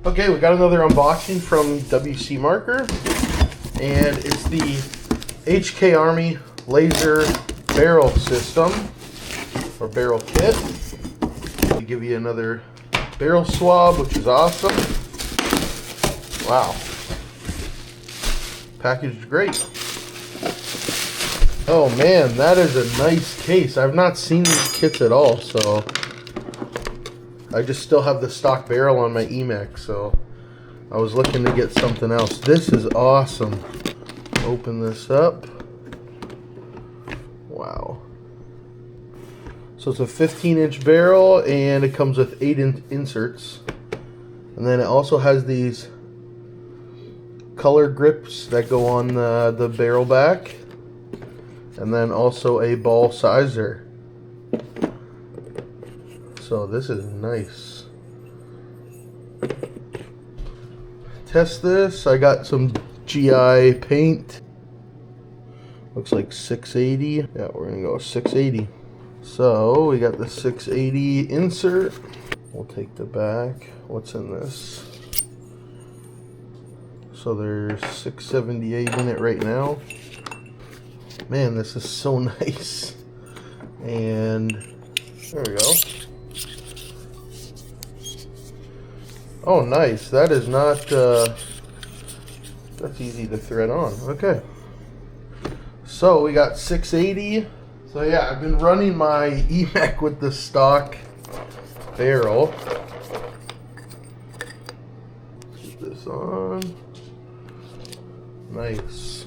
Okay, we got another unboxing from WCMarker, and it's the HK Army LAZR barrel system, or barrel kit. They give you another barrel swab, which is awesome. Wow. Packaged great. Oh man, that is a nice case. I've not seen these kits at all, so I just still have the stock barrel on my EMEK, so I was looking to get something else. This is awesome. Open this up. Wow. So it's a 15-inch barrel, and it comes with 8 inserts. And then it also has these color grips that go on the barrel back. And then also a ball sizer. So this is nice. Test this. I got some GI paint. Looks like 680. Yeah, we're gonna go 680. So we got the 680 insert. We'll take the back. What's in this? So there's 678 in it right now. Man, this is so nice. And there we go. Oh, nice. That is not, that's easy to thread on. Okay. So we got 680. So yeah, I've been running my EMEK with the stock barrel. Put this on. Nice.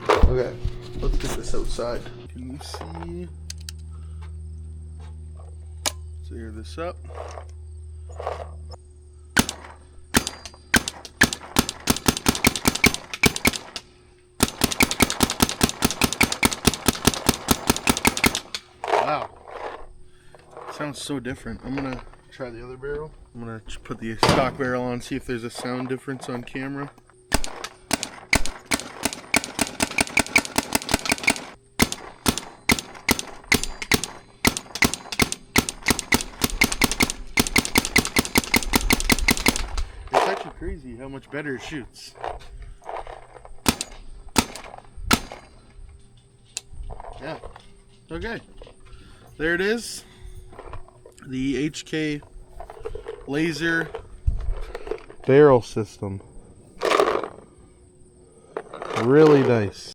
Okay, let's get this outside. Can you see? Let's air this up. Wow, sounds so different. I'm gonna try the other barrel. I'm gonna put the stock barrel on, see if there's a sound difference on camera. It's actually crazy how much better it shoots. Yeah. Okay. There it is. The HK LAZR barrel system. Really nice.